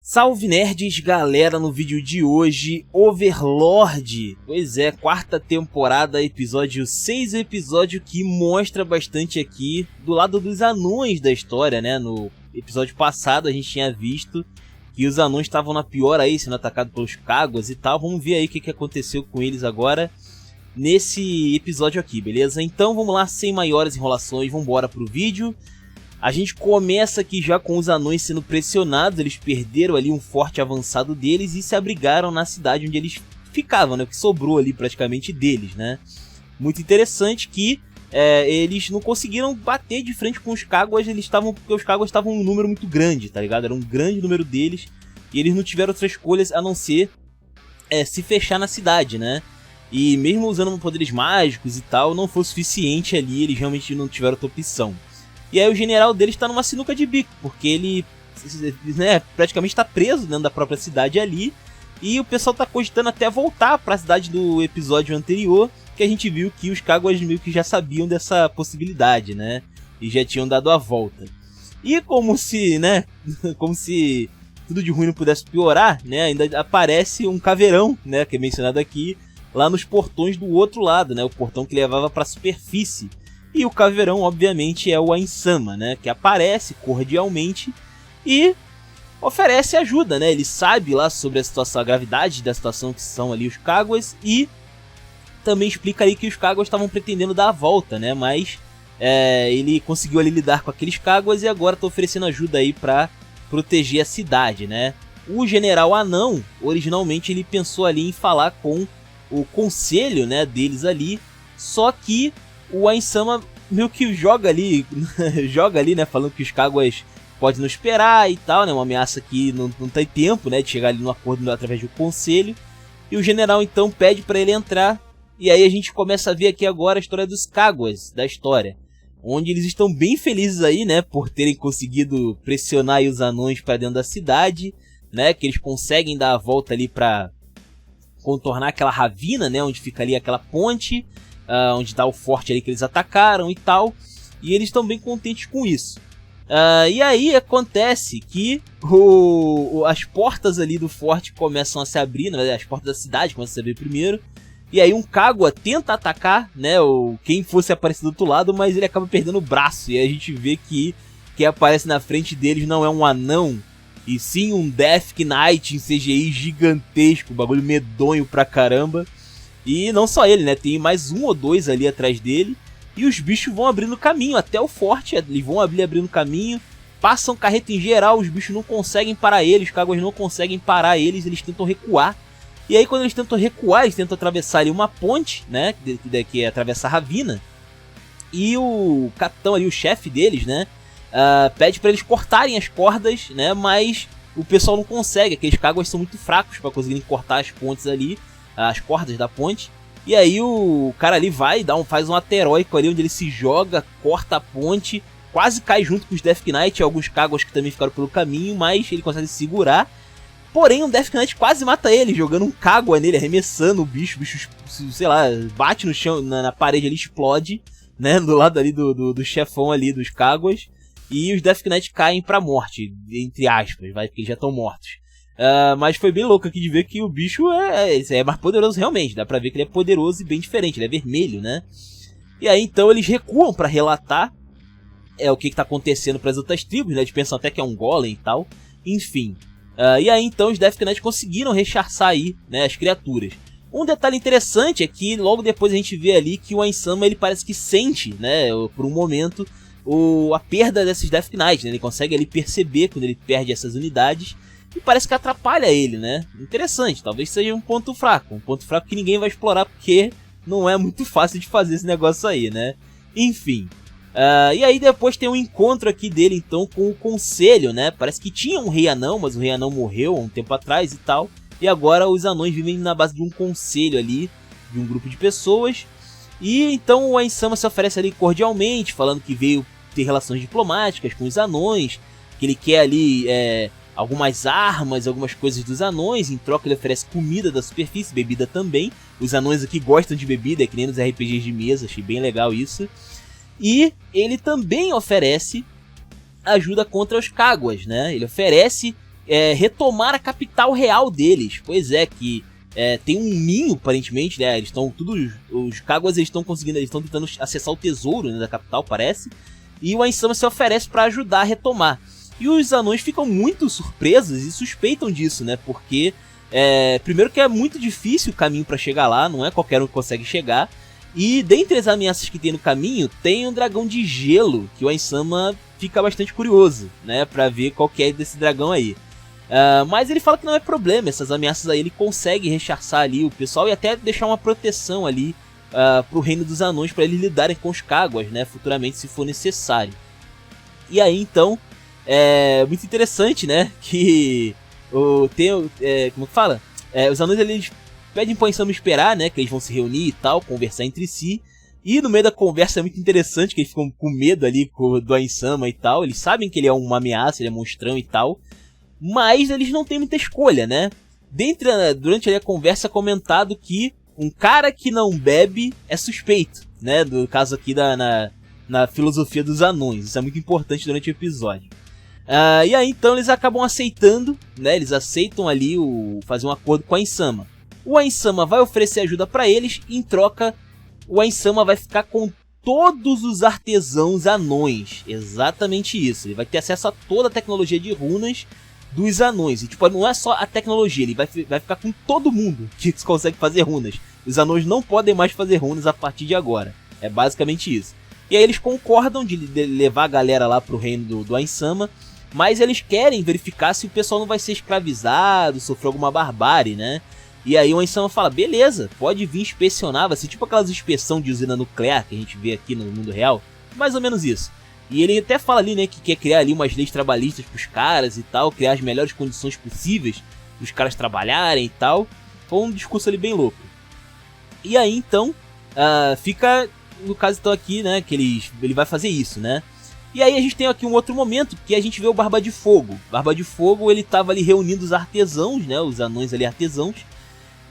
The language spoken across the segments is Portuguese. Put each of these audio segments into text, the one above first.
Salve nerds, galera, no vídeo de hoje, Overlord, pois é, quarta temporada, episódio 6, o episódio que mostra bastante aqui do lado dos anões da história, né, no episódio passado a gente tinha visto que os anões estavam na pior aí, sendo atacados pelos Kaguas e tal, vamos ver aí o que aconteceu com eles agora nesse episódio aqui, beleza? Então vamos lá, sem maiores enrolações, vamos embora pro vídeo. A gente começa aqui já com os anões sendo pressionados, eles perderam ali um forte avançado deles e se abrigaram na cidade onde eles ficavam, né? O que sobrou ali praticamente deles, né? Muito interessante que eles não conseguiram bater de frente com os Kaguas, porque os Kaguas estavam um número muito grande, tá ligado? Era um grande número deles e eles não tiveram outras escolhas a não ser se fechar na cidade, né? E mesmo usando poderes mágicos e tal, não foi o suficiente ali, eles realmente não tiveram outra opção. E aí o general deles está numa sinuca de bico, porque ele praticamente está preso dentro da própria cidade ali. E o pessoal está cogitando até voltar para a cidade do episódio anterior, que a gente viu que os Kaguas meio que já sabiam dessa possibilidade, né? E já tinham dado a volta. E como se tudo de ruim não pudesse piorar, né? Ainda aparece um caveirão, né? Que é mencionado aqui, lá nos portões do outro lado, né? O portão que levava para a superfície. E o caveirão, obviamente, é o Ainsama, né? Que aparece cordialmente e oferece ajuda, né? Ele sabe lá sobre a situação, a gravidade da situação que são ali os Kaguas e também explica aí que os Kaguas estavam pretendendo dar a volta, né? Mas ele conseguiu ali lidar com aqueles Kaguas e agora está oferecendo ajuda aí para proteger a cidade, né? O general anão, originalmente, ele pensou ali em falar com o conselho, né, deles ali, só que o Ainsama meio que joga ali, né, falando que os Kaguas podem não esperar e tal, né, uma ameaça que não tem tempo, né, de chegar ali no acordo através do conselho. E o general então pede para ele entrar, e aí a gente começa a ver aqui agora a história dos Kaguas, da história, onde eles estão bem felizes aí, né, por terem conseguido pressionar aí os anões para dentro da cidade, né, que eles conseguem dar a volta ali para contornar aquela ravina, né, onde fica ali aquela ponte, onde está o forte ali que eles atacaram e tal, e eles estão bem contentes com isso. E aí acontece que as portas ali do forte começam a se abrir, na verdade, as portas da cidade começam a se abrir primeiro, e aí um Kagua tenta atacar, né, quem fosse aparecer do outro lado, mas ele acaba perdendo o braço, e aí a gente vê que quem aparece na frente deles não é um anão, e sim um Death Knight em CGI gigantesco, bagulho medonho pra caramba. E não só ele, né? Tem mais um ou dois ali atrás dele. E os bichos vão abrindo caminho até o forte. Eles vão abrindo caminho. Passam carreta em geral. Os bichos não conseguem parar eles. Os Kaguas não conseguem parar eles. Eles tentam recuar. E aí quando eles tentam recuar, eles tentam atravessar ali uma ponte, né? Que é atravessar a ravina. E o capitão ali, o chefe deles, né? Pede para eles cortarem as cordas, né? Mas o pessoal não consegue. Aqueles Kaguas são muito fracos para conseguirem cortar as pontes ali. As cordas da ponte. E aí o cara ali faz um ato heróico ali, onde ele se joga, corta a ponte, quase cai junto com os Death Knight e alguns Kaguas que também ficaram pelo caminho, mas ele consegue segurar. Porém, o Death Knight quase mata ele, jogando um Kagua nele, arremessando o bicho, sei lá, bate no chão, na parede ali, explode, né, do lado ali do chefão ali dos Kaguas, e os Death Knight caem pra morte, entre aspas, porque eles já estão mortos. Mas foi bem louco aqui de ver que o bicho é mais poderoso realmente. Dá pra ver que ele é poderoso e bem diferente. Ele é vermelho, né? E aí então eles recuam pra relatar o que tá acontecendo pras outras tribos, né? Eles pensam até que é um golem e tal. Enfim. E aí então os Death Knight conseguiram recharçar aí, né, as criaturas. Um detalhe interessante é que logo depois a gente vê ali que o Ainsama, ele parece que sente, né, por um momento, a perda desses Death Knight, né? Ele consegue ali perceber quando ele perde essas unidades. E parece que atrapalha ele, né? Interessante, talvez seja um ponto fraco que ninguém vai explorar porque não é muito fácil de fazer esse negócio aí, né? Enfim. E aí depois tem um encontro aqui dele então com o conselho, né? Parece que tinha um rei anão, mas o rei anão morreu há um tempo atrás e tal. E agora os anões vivem na base de um conselho ali, de um grupo de pessoas. E então o Ainsama se oferece ali cordialmente, falando que veio ter relações diplomáticas com os anões, que ele quer ali algumas armas, algumas coisas dos anões. Em troca ele oferece comida da superfície, bebida também. Os anões aqui gostam de bebida, é que nem nos RPGs de mesa, achei bem legal isso. E ele também oferece ajuda contra os Kaguas, né? Ele oferece retomar a capital real deles. Pois é, que tem um ninho, aparentemente, né? Eles estão os Kaguas estão conseguindo, eles estão tentando acessar o tesouro, né, da capital, parece. E o Ainsama se oferece para ajudar a retomar. E os anões ficam muito surpresos e suspeitam disso, né? Porque primeiro que é muito difícil o caminho para chegar lá, não é qualquer um que consegue chegar. E dentre as ameaças que tem no caminho, tem um dragão de gelo, que o Ainsama fica bastante curioso, né? Pra ver qual que é desse dragão aí. Mas ele fala que não é problema, essas ameaças aí ele consegue rechaçar ali o pessoal e até deixar uma proteção ali pro reino dos anões, para eles lidarem com os Kaguas, né? Futuramente, se for necessário. E aí então, muito interessante, né? Que como que fala? Os anões eles pedem pro Ainsama esperar, né? Que eles vão se reunir e tal, conversar entre si. E no meio da conversa é muito interessante, que eles ficam com medo ali do Ainsama e tal. Eles sabem que ele é uma ameaça, ele é monstrão e tal. Mas eles não têm muita escolha, né? Durante a conversa é comentado que um cara que não bebe é suspeito, né? Do caso aqui na filosofia dos anões. Isso é muito importante durante o episódio. E aí então eles acabam aceitando, né? Eles aceitam ali fazer um acordo com a Ainsama. O Ainsama vai oferecer ajuda pra eles e em troca o Ainsama vai ficar com todos os artesãos anões. Exatamente isso. Ele vai ter acesso a toda a tecnologia de runas dos anões. E tipo, não é só a tecnologia, ele vai ficar com todo mundo que consegue fazer runas. Os anões não podem mais fazer runas a partir de agora. É basicamente isso. E aí eles concordam de levar a galera lá pro reino do Ainsama, mas eles querem verificar se o pessoal não vai ser escravizado, sofrer alguma barbárie, né? E aí o Ainsama fala, beleza, pode vir inspecionar, vai ser tipo aquelas inspeção de usina nuclear que a gente vê aqui no mundo real. Mais ou menos isso. E ele até fala ali, né, que quer criar ali umas leis trabalhistas pros caras e tal, criar as melhores condições possíveis pros caras trabalharem e tal. Foi um discurso ali bem louco. E aí então, fica, no caso então aqui, né, que ele vai fazer isso, né. E aí a gente tem aqui um outro momento, que a gente vê o Barba de Fogo. Barba de Fogo, ele tava ali reunindo os artesãos, né, os anões ali artesãos.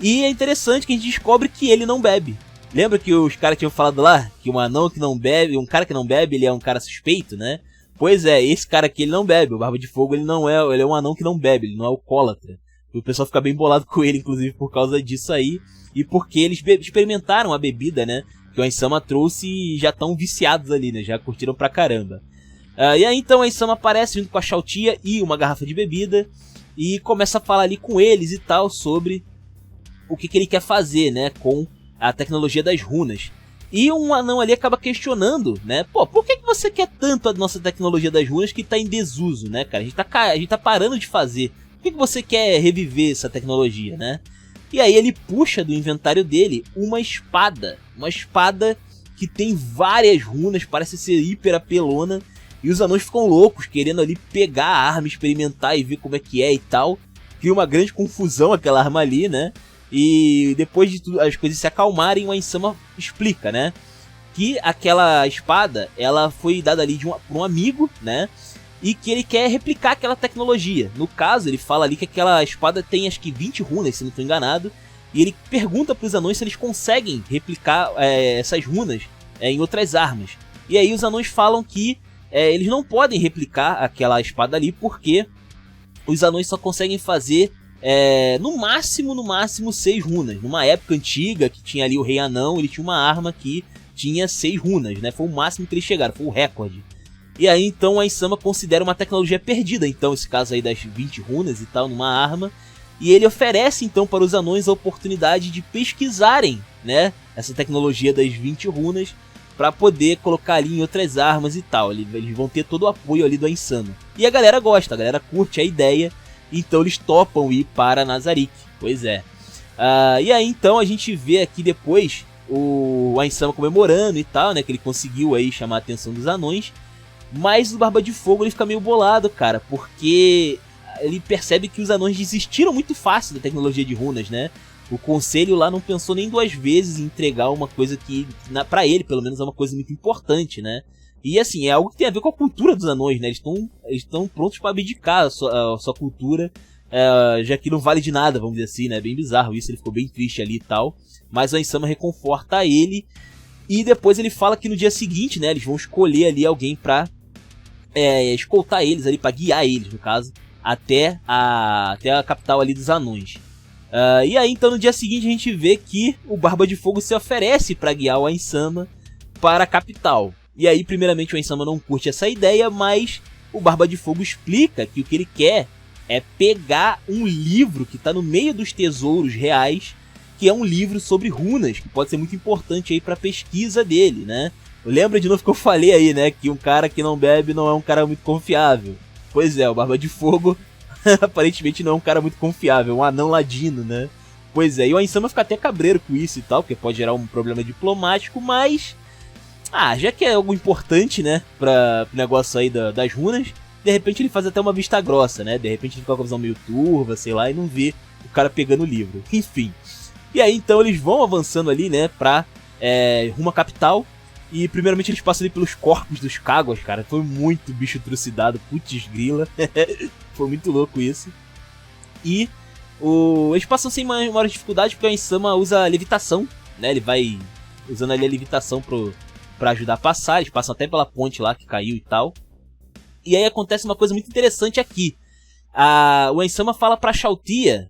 E é interessante que a gente descobre que ele não bebe. Lembra que os caras tinham falado lá que um anão que não bebe, um cara que não bebe, ele é um cara suspeito, né? Pois é, esse cara aqui ele não bebe. O Barba de Fogo ele é um anão que não bebe, ele não é alcoólatra. E o pessoal fica bem bolado com ele, inclusive, por causa disso aí. E porque eles experimentaram a bebida, né? Que o Ainsama trouxe e já estão viciados ali, né? Já curtiram pra caramba. E aí então o Ainsama aparece junto com a Xiaotia e uma garrafa de bebida. E começa a falar ali com eles e tal sobre o que ele quer fazer, né? Com a tecnologia das runas. E um anão ali acaba questionando, né? Pô, por que você quer tanto a nossa tecnologia das runas que tá em desuso, né, cara? A gente tá parando de fazer. Por que você quer reviver essa tecnologia, né? E aí ele puxa do inventário dele uma espada. Uma espada que tem várias runas, parece ser hiper apelona. E os anões ficam loucos, querendo ali pegar a arma, experimentar e ver como é que é e tal. Cria uma grande confusão aquela arma ali, né? E depois de tudo, as coisas se acalmarem, o Ainsama explica, né? Que aquela espada, ela foi dada ali por um amigo, né? E que ele quer replicar aquela tecnologia. No caso, ele fala ali que aquela espada tem acho que 20 runas, se não estou enganado. E ele pergunta para os anões se eles conseguem replicar essas runas em outras armas. E aí os anões falam que eles não podem replicar aquela espada ali porque os anões só conseguem fazer no máximo 6 runas. Numa época antiga que tinha ali o Rei Anão, ele tinha uma arma que tinha 6 runas, né? Foi o máximo que eles chegaram, foi o recorde. E aí então a Ainsama considera uma tecnologia perdida, então esse caso aí das 20 runas e tal, numa arma. E ele oferece então para os anões a oportunidade de pesquisarem, né, essa tecnologia das 20 runas para poder colocar ali em outras armas e tal. Eles vão ter todo o apoio ali do Ainsama. E a galera gosta, a galera curte a ideia, então eles topam ir para Nazarick. Pois é. E aí então a gente vê aqui depois o Ainsama comemorando e tal, né, que ele conseguiu aí chamar a atenção dos anões. Mas o Barba de Fogo ele fica meio bolado, cara, porque ele percebe que os anões desistiram muito fácil da tecnologia de runas, né? O conselho lá não pensou nem 2 vezes em entregar uma coisa que, pra ele, pelo menos, é uma coisa muito importante, né? E assim, é algo que tem a ver com a cultura dos anões, né? Eles estão prontos para abdicar a sua cultura, já que não vale de nada, vamos dizer assim, né? Bem bizarro isso, ele ficou bem triste ali e tal. Mas o Ainsama reconforta ele. E depois ele fala que no dia seguinte, né? Eles vão escolher ali alguém pra escoltar eles ali, pra guiar eles, no caso, até a capital ali dos anões. E aí então no dia seguinte a gente vê que o Barba de Fogo se oferece para guiar o Ainsama para a capital. E aí primeiramente o Ainsama não curte essa ideia, mas o Barba de Fogo explica que o que ele quer é pegar um livro que está no meio dos tesouros reais, que é um livro sobre runas, que pode ser muito importante aí para a pesquisa dele, né? Lembra de novo que eu falei aí, né, que um cara que não bebe não é um cara muito confiável. Pois é, o Barba de Fogo aparentemente não é um cara muito confiável, um anão ladino, né? Pois é, e o Ainsama fica até cabreiro com isso e tal, porque pode gerar um problema diplomático, mas... já que é algo importante, né, pra negócio aí das runas, de repente ele faz até uma vista grossa, né? De repente ele fica com a visão meio turva, sei lá, e não vê o cara pegando o livro. Enfim. E aí então eles vão avançando ali, né, pra rumo à capital. E primeiramente eles passam ali pelos corpos dos Kaguas, cara. Foi muito bicho trucidado, putz grila. Foi muito louco isso. E eles passam sem maior dificuldade porque o Ainsama usa levitação, né? Ele vai usando ali a levitação pra ajudar a passar. Eles passam até pela ponte lá que caiu e tal. E aí acontece uma coisa muito interessante aqui. O Ainsama fala pra Chaultia...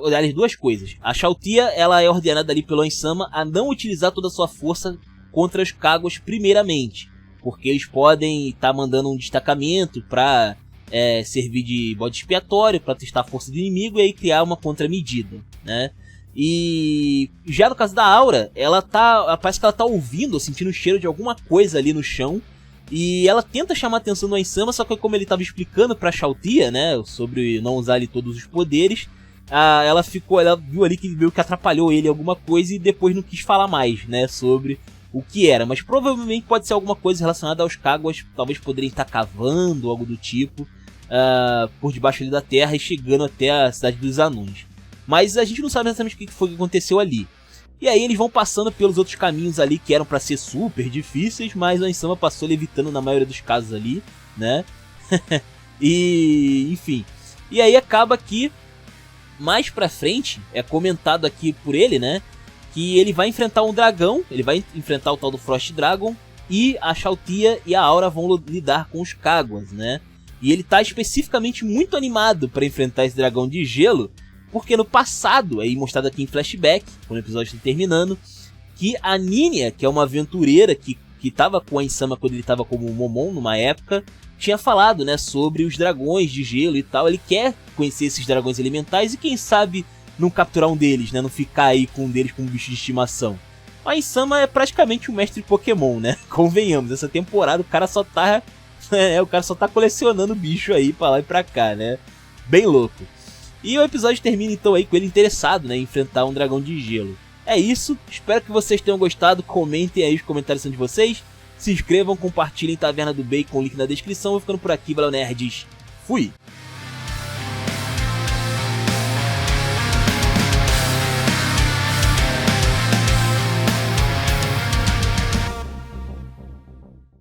aliás, duas coisas. A Chaultia, ela é ordenada ali pelo Ainsama a não utilizar toda a sua força contra os Kaguas primeiramente, porque eles podem estar mandando um destacamento para servir de bode expiatório, para testar a força do inimigo e aí criar uma contramedida, né? E já no caso da Aura, parece que ela tá ouvindo, sentindo o cheiro de alguma coisa ali no chão, e ela tenta chamar a atenção do Ainsama, só que como ele estava explicando para Chaultia, né, sobre não usar ali todos os poderes, ela viu ali que meio que atrapalhou ele alguma coisa e depois não quis falar mais, né, sobre o que era, mas provavelmente pode ser alguma coisa relacionada aos Kaguas, talvez poderiam estar cavando, algo do tipo, por debaixo ali da terra e chegando até a cidade dos anões. Mas a gente não sabe exatamente o que foi que aconteceu ali. E aí eles vão passando pelos outros caminhos ali que eram pra ser super difíceis, mas o Ainsama passou levitando na maioria dos casos ali, né? E enfim. E aí acaba que mais pra frente é comentado aqui por ele, né, que ele vai enfrentar um dragão, ele vai enfrentar o tal do Frost Dragon, e a Chaultia e a Aura vão lidar com os Kaguas, né? E ele tá especificamente muito animado para enfrentar esse dragão de gelo, porque no passado, aí mostrado aqui em flashback, quando o episódio está terminando, que a Ninia, que é uma aventureira que tava com a Ainsama quando ele tava como Momon numa época, tinha falado, né, sobre os dragões de gelo e tal. Ele quer conhecer esses dragões elementais e quem sabe não capturar um deles, né? Não ficar aí com um deles como bicho de estimação. O Ainsama é praticamente um mestre Pokémon, né? Convenhamos, essa temporada o cara só tá colecionando bicho aí pra lá e pra cá, né? Bem louco. E o episódio termina então aí com ele interessado, né, em enfrentar um dragão de gelo. É isso, espero que vocês tenham gostado, comentem aí os comentários de vocês, se inscrevam, compartilhem Taverna do Bacon, link na descrição. Vou ficando por aqui, valeu nerds, fui!